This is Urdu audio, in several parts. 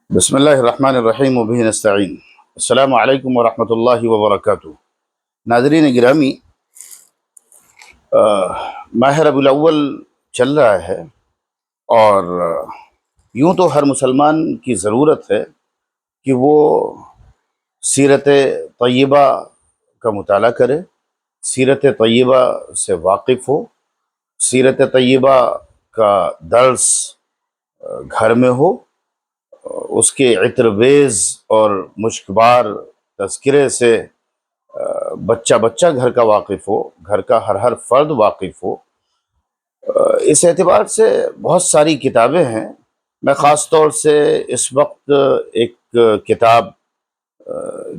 بسم اللہ الرحمن الرحیم وبہ نستعین۔ السلام علیکم ورحمۃ اللہ وبرکاتہ۔ ناظرین گرامی، ماہ ربیع الاول چل رہا ہے اور یوں تو ہر مسلمان کی ضرورت ہے کہ وہ سیرت طیبہ کا مطالعہ کرے، سیرت طیبہ سے واقف ہو، سیرت طیبہ کا درس گھر میں ہو، اس کے عطربیز اور مشکبار تذکرے سے بچہ بچہ گھر کا واقف ہو، گھر کا ہر فرد واقف ہو۔ اس اعتبار سے بہت ساری کتابیں ہیں۔ میں خاص طور سے اس وقت ایک کتاب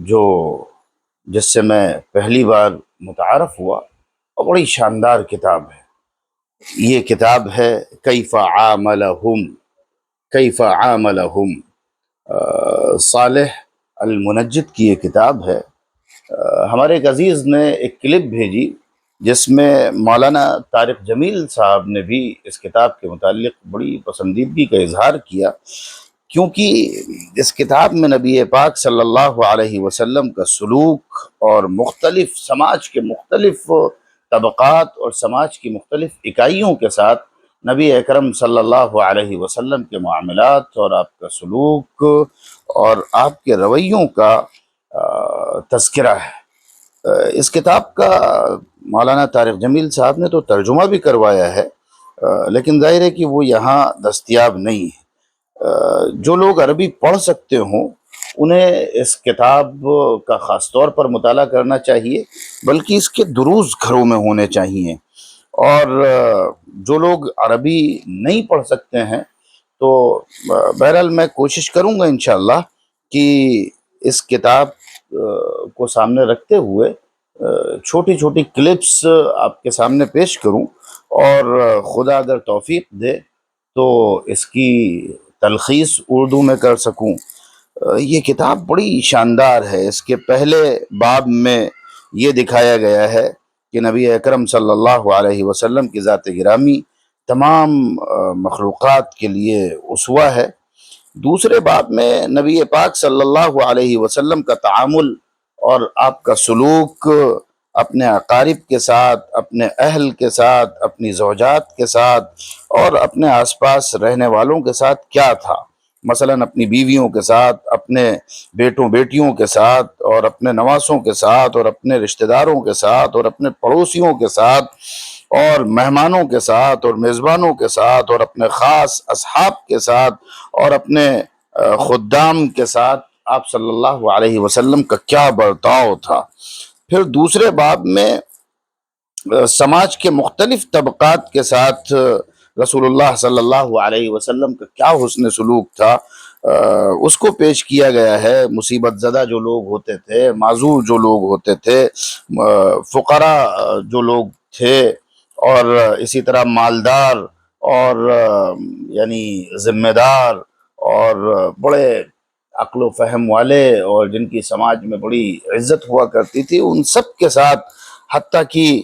جو جس سے میں پہلی بار متعارف ہوا اور بڑی شاندار کتاب ہے، یہ کتاب ہے کیف عاملہم، کیف عاملہم، صالح المنجد کی یہ کتاب ہے۔ ہمارے ایک عزیز نے ایک کلپ بھیجی جس میں مولانا طارق جمیل صاحب نے بھی اس کتاب کے متعلق بڑی پسندیدگی کا اظہار کیا، کیونکہ اس کتاب میں نبی پاک صلی اللہ علیہ وسلم کا سلوک اور مختلف سماج کے مختلف طبقات اور سماج کی مختلف اکائیوں کے ساتھ نبی اکرم صلی اللہ علیہ وسلم کے معاملات اور آپ کا سلوک اور آپ کے رویوں کا تذکرہ ہے۔ اس کتاب کا مولانا طارق جمیل صاحب نے تو ترجمہ بھی کروایا ہے، لیکن ظاہر ہے کہ وہ یہاں دستیاب نہیں ہے۔ جو لوگ عربی پڑھ سکتے ہوں انہیں اس کتاب کا خاص طور پر مطالعہ کرنا چاہیے، بلکہ اس کے دروس گھروں میں ہونے چاہیے۔ اور جو لوگ عربی نہیں پڑھ سکتے ہیں تو بہرحال میں کوشش کروں گا انشاءاللہ کہ اس کتاب کو سامنے رکھتے ہوئے چھوٹی چھوٹی کلپس آپ کے سامنے پیش کروں، اور خدا اگر توفیق دے تو اس کی تلخیص اردو میں کر سکوں۔ یہ کتاب بڑی شاندار ہے۔ اس کے پہلے باب میں یہ دکھایا گیا ہے کہ نبی اکرم صلی اللہ علیہ وسلم کی ذات گرامی تمام مخلوقات کے لیے اسوہ ہے۔ دوسرے باب میں نبی پاک صلی اللہ علیہ وسلم کا تعامل اور آپ کا سلوک اپنے اقارب کے ساتھ، اپنے اہل کے ساتھ، اپنی زوجات کے ساتھ اور اپنے آس پاس رہنے والوں کے ساتھ کیا تھا، مثلا اپنی بیویوں کے ساتھ، اپنے بیٹوں بیٹیوں کے ساتھ اور اپنے نواسوں کے ساتھ اور اپنے رشتہ داروں کے ساتھ اور اپنے پڑوسیوں کے ساتھ اور مہمانوں کے ساتھ اور میزبانوں کے ساتھ اور اپنے خاص اصحاب کے ساتھ اور اپنے خدام کے ساتھ آپ صلی اللہ علیہ وسلم کا کیا برتاؤ تھا۔ پھر دوسرے باب میں سماج کے مختلف طبقات کے ساتھ رسول اللہ صلی اللہ علیہ وسلم کا کیا حسن سلوک تھا، اس کو پیش کیا گیا ہے۔ مصیبت زدہ جو لوگ ہوتے تھے، معذور جو لوگ ہوتے تھے، فقراء جو لوگ تھے، اور اسی طرح مالدار اور یعنی ذمہ دار اور بڑے عقل و فہم والے اور جن کی سماج میں بڑی عزت ہوا کرتی تھی، ان سب کے ساتھ، حتیٰ کہ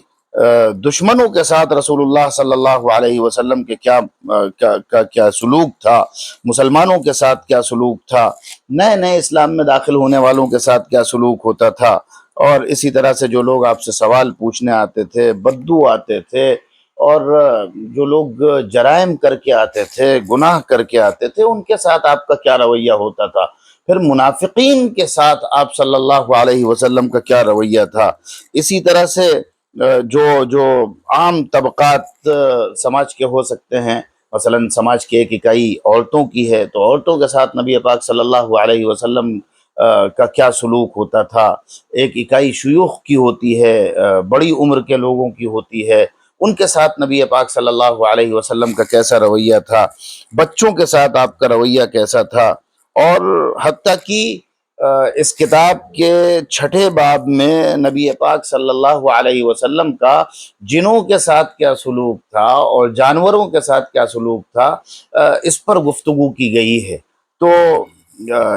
دشمنوں کے ساتھ رسول اللہ صلی اللہ علیہ وسلم کے کیا سلوک تھا، مسلمانوں کے ساتھ کیا سلوک تھا، نئے نئے اسلام میں داخل ہونے والوں کے ساتھ کیا سلوک ہوتا تھا، اور اسی طرح سے جو لوگ آپ سے سوال پوچھنے آتے تھے، بددو آتے تھے، اور جو لوگ جرائم کر کے آتے تھے، گناہ کر کے آتے تھے، ان کے ساتھ آپ کا کیا رویہ ہوتا تھا۔ پھر منافقین کے ساتھ آپ صلی اللہ علیہ وسلم کا کیا رویہ تھا۔ اسی طرح سے جو عام طبقات سماج کے ہو سکتے ہیں، مثلا سماج کی ایک اکائی عورتوں کی ہے تو عورتوں کے ساتھ نبی پاک صلی اللہ علیہ وسلم کا کیا سلوک ہوتا تھا۔ ایک اکائی شیوخ کی ہوتی ہے، بڑی عمر کے لوگوں کی ہوتی ہے، ان کے ساتھ نبی پاک صلی اللہ علیہ وسلم کا کیسا رویہ تھا، بچوں کے ساتھ آپ کا رویہ کیسا تھا۔ اور حتیٰ کہ اس کتاب کے چھٹے باب میں نبی پاک صلی اللہ علیہ وسلم کا جنوں کے ساتھ کیا سلوک تھا اور جانوروں کے ساتھ کیا سلوک تھا، اس پر گفتگو کی گئی ہے۔ تو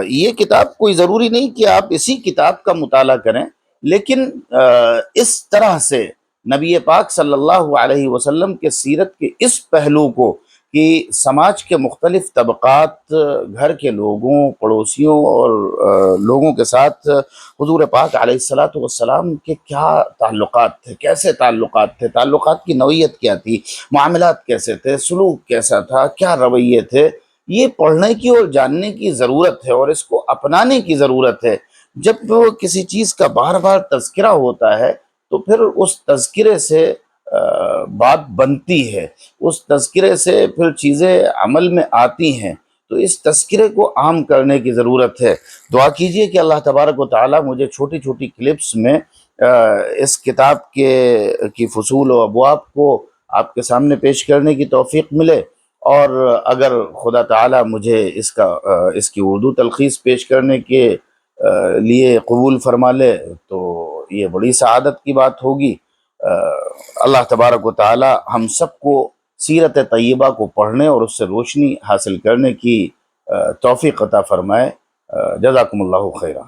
یہ کتاب کوئی ضروری نہیں کہ آپ اسی کتاب کا مطالعہ کریں، لیکن اس طرح سے نبی پاک صلی اللہ علیہ وسلم کے سیرت کے اس پہلو کو کہ سماج کے مختلف طبقات، گھر کے لوگوں، پڑوسیوں اور لوگوں کے ساتھ حضور پاک علیہ الصلاۃ والسلام کے کیا تعلقات تھے، کیسے تعلقات تھے، تعلقات کی نوعیت کیا تھی، معاملات کیسے تھے، سلوک کیسا تھا، کیا رویے تھے، یہ پڑھنے کی اور جاننے کی ضرورت ہے اور اس کو اپنانے کی ضرورت ہے۔ جب کسی چیز کا بار بار تذکرہ ہوتا ہے تو پھر اس تذکرے سے بات بنتی ہے، اس تذکرے سے پھر چیزیں عمل میں آتی ہیں، تو اس تذکرے کو عام کرنے کی ضرورت ہے۔ دعا کیجئے کہ اللہ تبارک و تعالی مجھے چھوٹی چھوٹی کلپس میں اس کتاب کی فصول و ابواب کو آپ کے سامنے پیش کرنے کی توفیق ملے، اور اگر خدا تعالی مجھے اس کی اردو تلخیص پیش کرنے کے لیے قبول فرما لے تو یہ بڑی سعادت کی بات ہوگی۔ اللہ تبارک و تعالی ہم سب کو سیرت طیبہ کو پڑھنے اور اس سے روشنی حاصل کرنے کی توفیق عطا فرمائے۔ جزاکم اللہ خیرہ۔